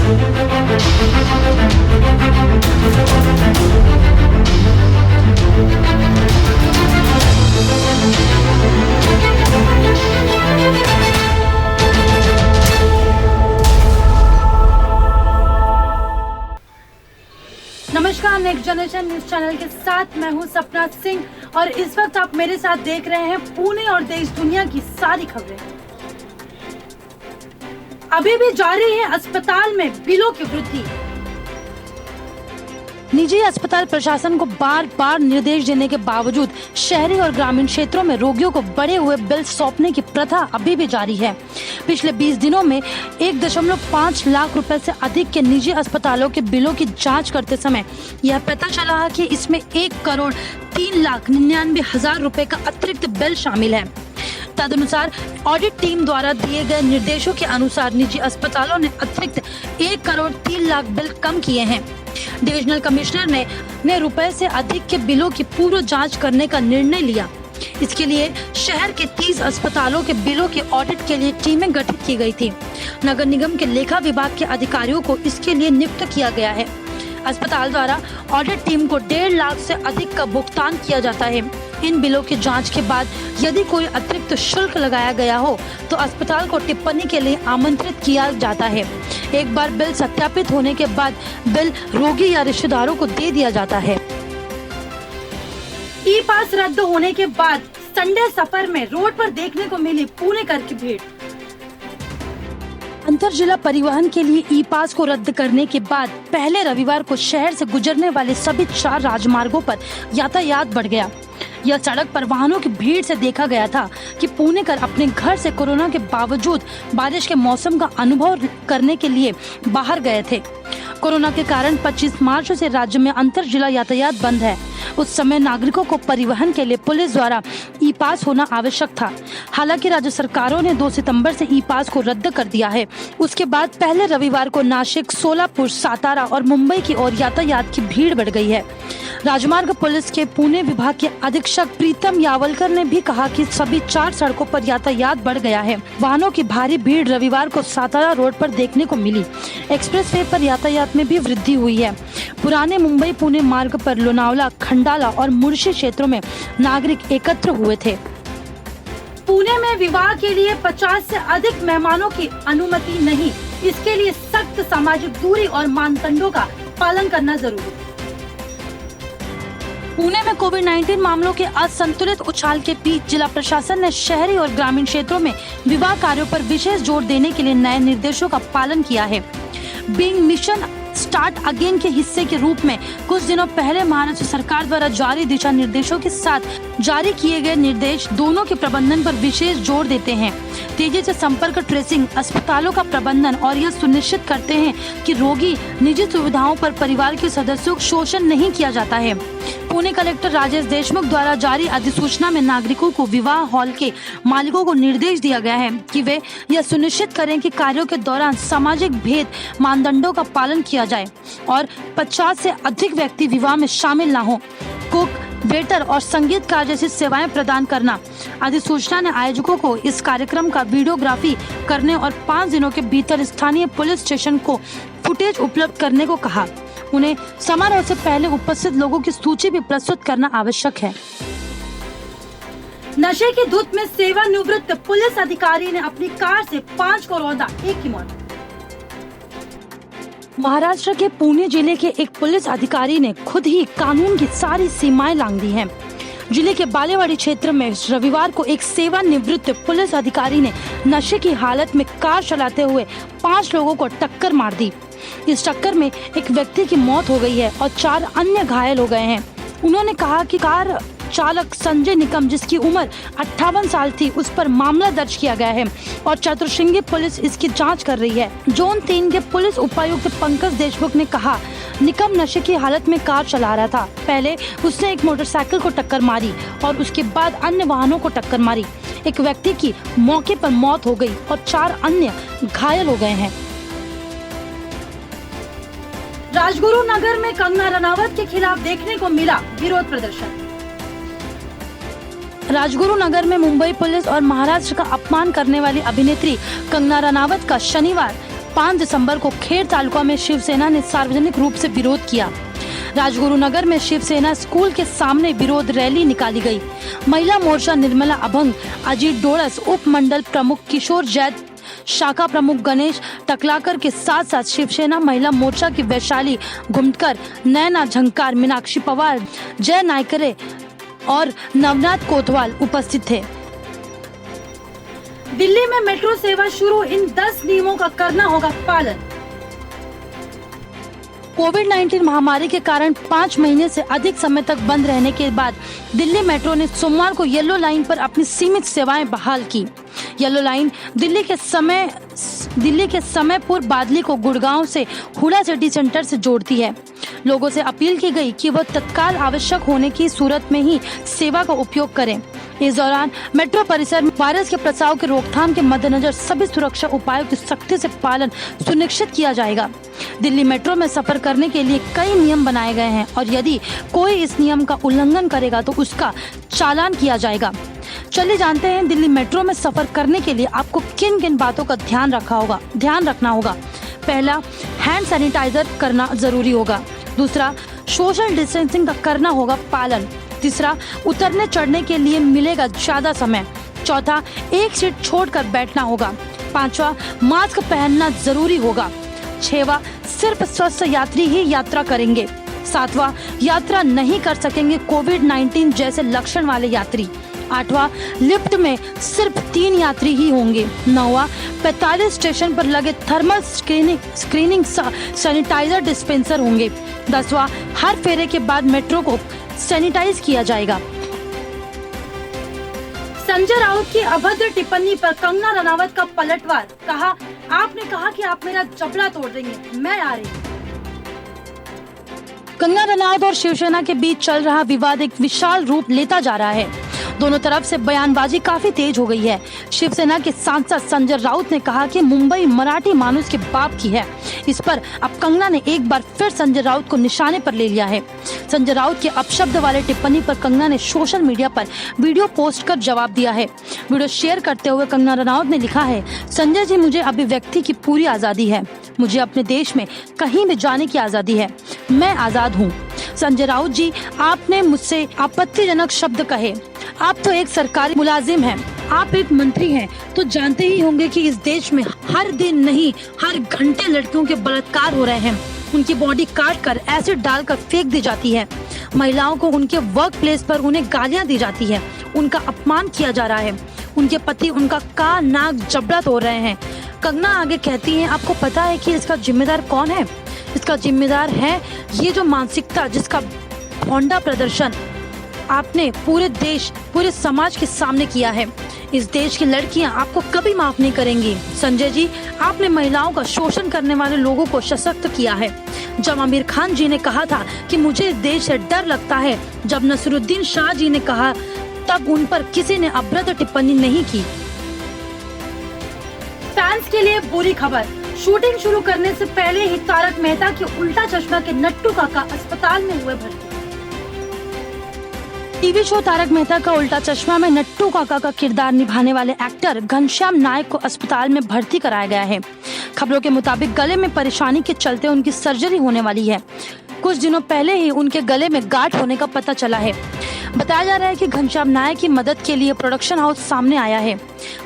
नमस्कार, next generation news channel के साथ मैं हूं सपना सिंह और इस वक्त आप मेरे साथ देख रहे हैं पुणे और देश दुनिया की सारी खबरें। अभी भी जारी है अस्पताल में बिलों की वृद्धि। निजी अस्पताल प्रशासन को बार बार निर्देश देने के बावजूद शहरी और ग्रामीण क्षेत्रों में रोगियों को बढ़े हुए बिल सौंपने की प्रथा अभी भी जारी है। पिछले 20 दिनों में 1.5 लाख रुपए से अधिक के निजी अस्पतालों के बिलों की जांच करते समय यह पता चला है कि इसमें 1,03,99,000 रुपए का अतिरिक्त बिल शामिल है। तदनुसार ऑडिट टीम द्वारा दिए गए निर्देशों के अनुसार निजी अस्पतालों ने अतिरिक्त 1,03,00,000 बिल कम किए हैं। डिविजनल कमिश्नर ने रुपए से अधिक के बिलों की पूर्व जांच करने का निर्णय लिया। इसके लिए शहर के 30 अस्पतालों के बिलों के ऑडिट के लिए टीमें गठित की गई थी। नगर निगम के लेखा विभाग के अधिकारियों को इसके लिए नियुक्त किया गया है। अस्पताल द्वारा ऑडिट टीम को 1.5 लाख से अधिक का भुगतान किया जाता है। इन बिलों की जांच के बाद यदि कोई अतिरिक्त शुल्क लगाया गया हो तो अस्पताल को टिप्पणी के लिए आमंत्रित किया जाता है। एक बार बिल सत्यापित होने के बाद बिल रोगी या रिश्तेदारों को दे दिया जाता है। ई पास रद्द होने के बाद संडे सफर में रोड पर देखने को मिली पुणेकर की भीड़। अंतर जिला परिवहन के लिए ई पास को रद्द करने के बाद पहले रविवार को शहर से गुजरने वाले सभी 4 राजमार्गों पर यातायात बढ़ गया। यह सड़क पर वाहनों की भीड़ से देखा गया था कि पुणेकर अपने घर से कोरोना के बावजूद बारिश के मौसम का अनुभव करने के लिए बाहर गए थे। कोरोना के कारण 25 मार्च से राज्य में अंतर जिला यातायात बंद है। उस समय नागरिकों को परिवहन के लिए पुलिस द्वारा ई पास होना आवश्यक था। हालांकि राज्य सरकारों ने 2 सितंबर से ई पास को रद्द कर दिया है। उसके बाद पहले रविवार को नासिक, सोलापुर, सातारा और मुंबई की ओर यातायात की भीड़ बढ़ गई है। राजमार्ग पुलिस के पुणे विभाग के अधीक्षक प्रीतम यावलकर ने भी कहा कि सभी 4 सड़कों पर यातायात बढ़ गया है। वाहनों की भारी भीड़ रविवार को सातारा रोड पर देखने को मिली। एक्सप्रेस वे पर यातायात में भी वृद्धि हुई है। पुराने मुंबई पुणे मार्ग पर लोनावला, खंडाला और मुर्शी क्षेत्रों में नागरिक एकत्र हुए थे। पुणे में विवाह के लिए 50 से अधिक मेहमानों की अनुमति नहीं। इसके लिए सख्त सामाजिक दूरी और मानदंडों का पालन करना जरूरी। पुणे में कोविड-19 मामलों के असंतुलित उछाल के बीच जिला प्रशासन ने शहरी और ग्रामीण क्षेत्रों में विवाह कार्यों पर विशेष जोर देने के लिए नए निर्देशों का पालन किया है। बीइंग मिशन स्टार्ट अगेन के हिस्से के रूप में कुछ दिनों पहले महाराष्ट्र सरकार द्वारा जारी दिशा निर्देशों के साथ जारी किए गए निर्देश दोनों के प्रबंधन पर विशेष जोर देते हैं। तेजी से संपर्क ट्रेसिंग, अस्पतालों का प्रबंधन और यह सुनिश्चित करते हैं कि रोगी निजी सुविधाओं पर परिवार के सदस्यों को शोषण नहीं किया जाता है। पुणे कलेक्टर राजेश देशमुख द्वारा जारी अधिसूचना में नागरिकों को विवाह हॉल के मालिकों को निर्देश दिया गया है कि वे यह सुनिश्चित करें कि कार्यों के दौरान सामाजिक भेद मानदंडों का पालन किया जाए और 50 से अधिक व्यक्ति विवाह में शामिल न हो। कुक, वेटर और संगीतकार जैसी सेवाएं प्रदान करना। अधिसूचना ने आयोजकों को इस कार्यक्रम का वीडियोग्राफी करने और 5 दिनों के भीतर स्थानीय पुलिस स्टेशन को फुटेज उपलब्ध करने को कहा। उन्हें समारोह से पहले उपस्थित लोगों की सूची भी प्रस्तुत करना आवश्यक है। नशे की धुत में सेवानिवृत्त पुलिस अधिकारी ने अपनी कार से 5 को रौंदा, एक की मौत। महाराष्ट्र के पुणे जिले के एक पुलिस अधिकारी ने खुद ही कानून की सारी सीमाएं लांघ दी हैं। जिले के बालेवाड़ी क्षेत्र में रविवार को एक सेवानिवृत्त पुलिस अधिकारी ने नशे की हालत में कार चलाते हुए 5 लोगों को टक्कर मार दी। इस टक्कर में एक व्यक्ति की मौत हो गई है और 4 अन्य घायल हो गए हैं। उन्होंने कहा कि कार चालक संजय निकम, जिसकी उम्र 58 साल थी, उस पर मामला दर्ज किया गया है और चतुर्शिंगी पुलिस इसकी जांच कर रही है। जोन 3 के पुलिस उपायुक्त पंकज देशमुख ने कहा, निकम नशे की हालत में कार चला रहा था। पहले उसने एक मोटरसाइकिल को टक्कर मारी और उसके बाद अन्य वाहनों को टक्कर मारी। एक व्यक्ति की मौके पर मौत हो गई और 4 अन्य घायल हो गए हैं। राजगुरु नगर में कंगना रनावत के खिलाफ देखने को मिला विरोध प्रदर्शन। राजगुरु नगर में मुंबई पुलिस और महाराष्ट्र का अपमान करने वाली अभिनेत्री कंगना रनावत का शनिवार 5 दिसंबर को खेड तालुका में शिवसेना ने सार्वजनिक रूप से विरोध किया। राजगुरुनगर में शिवसेना स्कूल के सामने विरोध रैली निकाली गई। महिला मोर्चा निर्मला अभंग, अजीत डोड़स, उप मंडल प्रमुख किशोर जैद, शाखा प्रमुख गणेश टकलाकर के साथ साथ शिवसेना महिला मोर्चा की वैशाली घुमटकर, नैना झंकार, मीनाक्षी पवार, जय नायकरे और नवनाथ कोतवाल उपस्थित थे। दिल्ली में मेट्रो सेवा शुरू, इन 10 नियमों का करना होगा पालन। कोविड-19 महामारी के कारण 5 महीने से अधिक समय तक बंद रहने के बाद दिल्ली मेट्रो ने सोमवार को येलो लाइन पर अपनी सीमित सेवाएं बहाल की। येलो लाइन दिल्ली के समयपुर बादली को गुड़गांव से हुडा सिटी सेंटर से जोड़ती है। लोगों से अपील की गई कि वह तत्काल आवश्यक होने की सूरत में ही सेवा का उपयोग करें। इस दौरान मेट्रो परिसर में वायरस के प्रसार के रोकथाम के मद्देनजर सभी सुरक्षा उपायों की सख्ती से पालन सुनिश्चित किया जाएगा। दिल्ली मेट्रो में सफर करने के लिए कई नियम बनाए गए हैं और यदि कोई इस नियम का उल्लंघन करेगा तो उसका चालान किया जाएगा। चलिए जानते हैं दिल्ली मेट्रो में सफर करने के लिए आपको किन किन बातों का ध्यान रखना होगा। पहला, हैंड सैनिटाइजर करना जरूरी होगा। दूसरा, सोशल डिस्टेंसिंग का करना होगा पालन। तीसरा, उतरने चढ़ने के लिए मिलेगा ज्यादा समय। चौथा, एक सीट छोड़कर बैठना होगा। पांचवा, मास्क पहनना जरूरी होगा। छठवां, सिर्फ स्वस्थ यात्री ही यात्रा करेंगे। सातवां, यात्रा नहीं कर सकेंगे कोविड-19 जैसे लक्षण वाले यात्री। आठवां, लिफ्ट में सिर्फ 3 यात्री ही होंगे। 9वां, 45 स्टेशन पर लगे थर्मल स्क्रीनिंग सैनिटाइजर डिस्पेंसर होंगे। 10वां, हर फेरे के बाद मेट्रो को सैनिटाइज किया जाएगा। संजय राउत की अभद्र टिप्पणी पर कंगना रनावत का पलटवार, कहा आपने कहा कि आप मेरा जबड़ा तोड़ देंगे, मैं आ रही हूँ। कंगना रनावत और शिवसेना के बीच चल रहा विवाद एक विशाल रूप लेता जा रहा है। दोनों तरफ से बयानबाजी काफी तेज हो गई है। शिवसेना के सांसद संजय राउत ने कहा कि मुंबई मराठी मानुस के बाप की है। इस पर अब कंगना ने एक बार फिर संजय राउत को निशाने पर ले लिया है। संजय राउत के अपशब्द वाले टिप्पणी पर कंगना ने सोशल मीडिया पर वीडियो पोस्ट कर जवाब दिया है। वीडियो शेयर करते हुए कंगना रनावत ने लिखा है, संजय जी, मुझे अभिव्यक्ति की पूरी आजादी है। मुझे अपने देश में कहीं भी जाने की आजादी है। मैं आजाद हूँ। संजय राउत जी, आपने मुझसे आपत्तिजनक शब्द कहे। आप तो एक सरकारी मुलाजिम हैं, आप एक मंत्री हैं, तो जानते ही होंगे कि इस देश में हर दिन नहीं हर घंटे लड़कियों के बलात्कार हो रहे हैं। उनकी बॉडी काट कर एसिड डालकर फेंक दी जाती है। महिलाओं को उनके वर्क प्लेस पर उन्हें गालियां दी जाती है, उनका अपमान किया जा रहा है। उनके पति उनका कान, नाक, जबड़ा तोड़ रहे हैं। कंगना आगे कहती है, आपको पता है कि इसका जिम्मेदार कौन है? इसका जिम्मेदार है ये जो मानसिकता जिसका भोंडा प्रदर्शन आपने पूरे देश, पूरे समाज के सामने किया है। इस देश की लड़कियां आपको कभी माफ नहीं करेंगी। संजय जी, आपने महिलाओं का शोषण करने वाले लोगों को सशक्त किया है। जब आमिर खान जी ने कहा था कि मुझे इस देश से डर लगता है, जब नसरुद्दीन शाह जी ने कहा, तब उन पर किसी ने अभद्र टिप्पणी नहीं की। फैंस के लिए बुरी खबर, शूटिंग शुरू करने से पहले ही तारक मेहता के उल्टा चश्मा के नट्टू काका अस्पताल में हुए भर्ती। टीवी शो तारक मेहता का उल्टा चश्मा में नट्टू काका का किरदार निभाने वाले एक्टर घनश्याम नायक को अस्पताल में भर्ती कराया गया है। खबरों के मुताबिक गले में परेशानी के चलते उनकी सर्जरी होने वाली है। कुछ दिनों पहले ही उनके गले में गांठ होने का पता चला है। बताया जा रहा है कि घनश्याम नायक की मदद के लिए प्रोडक्शन हाउस सामने आया है।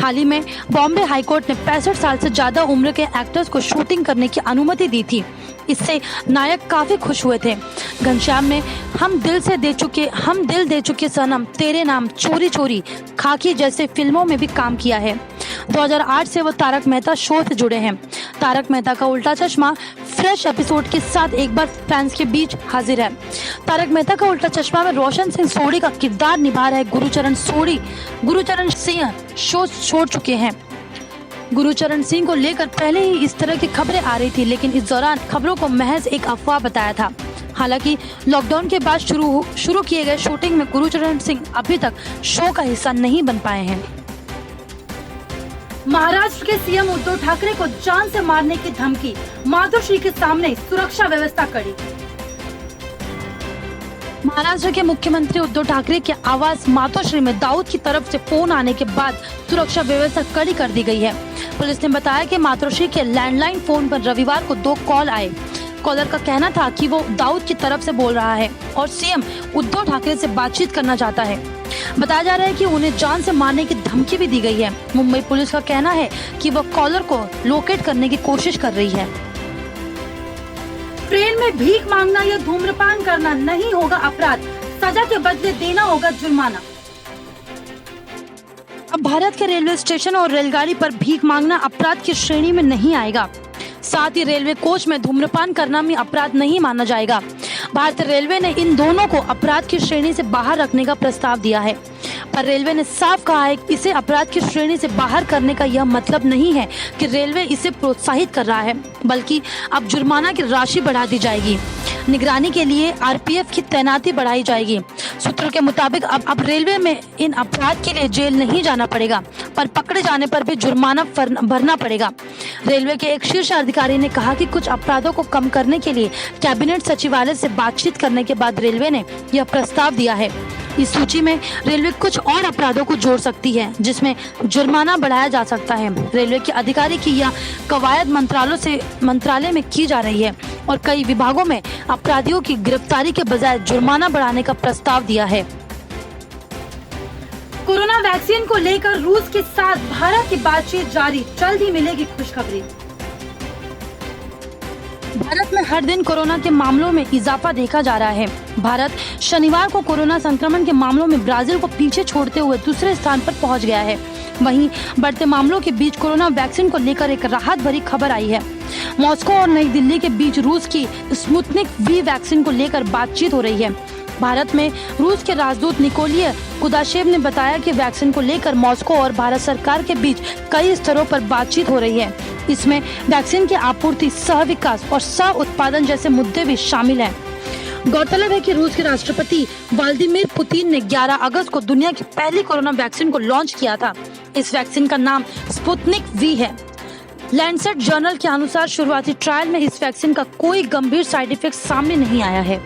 हाल ही में बॉम्बे हाईकोर्ट ने 65 साल से ज्यादा उम्र के एक्टर्स को शूटिंग करने की अनुमति दी थी। इससे नायक काफी खुश हुए थे। घनश्याम ने हम दिल दे चुके सनम, तेरे नाम, चोरी चोरी, खाकी जैसे फिल्मों में भी काम किया है। 2008 से वो तारक मेहता शो से जुड़े हैं। तारक मेहता का उल्टा चश्मा फ्रेश एपिसोड के साथ एक बार फैंस के बीच हाजिर है। तारक मेहता का उल्टा चश्मा में रोशन सिंह सोढ़ी का किरदार निभा रहे गुरुचरण सिंह शो छोड़ चुके हैं। गुरुचरण सिंह को लेकर पहले ही इस तरह की खबरें आ रही थी, लेकिन इस दौरान खबरों को महज एक अफवाह बताया था। हालांकि लॉकडाउन के बाद शुरू किए गए शूटिंग में गुरुचरण सिंह अभी तक शो का हिस्सा नहीं बन पाए हैं। महाराष्ट्र के सीएम उद्धव ठाकरे को जान से मारने की धमकी, मातोश्री के सामने सुरक्षा व्यवस्था कड़ी। महाराष्ट्र के मुख्यमंत्री उद्धव ठाकरे के आवास मातोश्री में दाऊद की तरफ से फोन आने के बाद सुरक्षा व्यवस्था कड़ी कर दी गई है। पुलिस ने बताया कि मातोश्री के लैंडलाइन फोन पर रविवार को 2 कॉल आए। कॉलर का कहना था कि वो दाऊद की तरफ से बोल रहा है और सीएम उद्धव ठाकरे से बातचीत करना चाहता है। बताया जा रहा है कि उन्हें जान से मारने की धमकी भी दी गई है। मुंबई पुलिस का कहना है कि वह कॉलर को लोकेट करने की कोशिश कर रही है। ट्रेन में भीख मांगना या धूम्रपान करना नहीं होगा अपराध, सजा के बदले देना होगा जुर्माना। अब भारत के रेलवे स्टेशन और रेलगाड़ी पर भीख मांगना अपराध की श्रेणी में नहीं आएगा। साथ ही रेलवे कोच में धूम्रपान करना भी अपराध नहीं माना जाएगा। भारतीय रेलवे ने इन दोनों को अपराध की श्रेणी से बाहर रखने का प्रस्ताव दिया है, पर रेलवे ने साफ कहा है कि इसे अपराध की श्रेणी से बाहर करने का यह मतलब नहीं है कि रेलवे इसे प्रोत्साहित कर रहा है, बल्कि अब जुर्माना की राशि बढ़ा दी जाएगी। निगरानी के लिए आरपीएफ की तैनाती बढ़ाई जाएगी। सूत्रों के मुताबिक अब रेलवे में इन अपराध के लिए जेल नहीं जाना पड़ेगा, पर पकड़े जाने पर भी जुर्माना भरना पड़ेगा। रेलवे के एक शीर्ष अधिकारी ने कहा कि कुछ अपराधों को कम करने के लिए कैबिनेट सचिवालय से बातचीत करने के बाद रेलवे ने यह प्रस्ताव दिया है। इस सूची में रेलवे कुछ और अपराधों को जोड़ सकती है जिसमें जुर्माना बढ़ाया जा सकता है। रेलवे के अधिकारी की यह कवायद मंत्रालय में की जा रही है और कई विभागों में अपराधियों की गिरफ्तारी के बजाय जुर्माना बढ़ाने का प्रस्ताव दिया है। कोरोना वैक्सीन को लेकर रूस के साथ भारत की बातचीत जारी, जल्द ही मिलेगी खुशखबरी। भारत में हर दिन कोरोना के मामलों में इजाफा देखा जा रहा है। भारत शनिवार को कोरोना संक्रमण के मामलों में ब्राजील को पीछे छोड़ते हुए दूसरे स्थान पर पहुंच गया है। वहीं बढ़ते मामलों के बीच कोरोना वैक्सीन को लेकर एक राहत भरी खबर आई है। मॉस्को और नई दिल्ली के बीच रूस की स्पुतनिक वी वैक्सीन को लेकर बातचीत हो रही है। भारत में रूस के राजदूत निकोलिय कुदाशेव ने बताया कि वैक्सीन को लेकर मॉस्को और भारत सरकार के बीच कई स्तरों पर बातचीत हो रही है। इसमें वैक्सीन की आपूर्ति, सह विकास और सह उत्पादन जैसे मुद्दे भी शामिल हैं। गौरतलब है कि रूस के राष्ट्रपति व्लादिमीर पुतिन ने 11 अगस्त को दुनिया की पहली कोरोना वैक्सीन को लॉन्च किया था। इस वैक्सीन का नाम स्पुतनिक वी है। लैंसेट जर्नल के अनुसार शुरुआती ट्रायल में इस वैक्सीन का कोई गंभीर साइड इफेक्ट सामने नहीं आया है।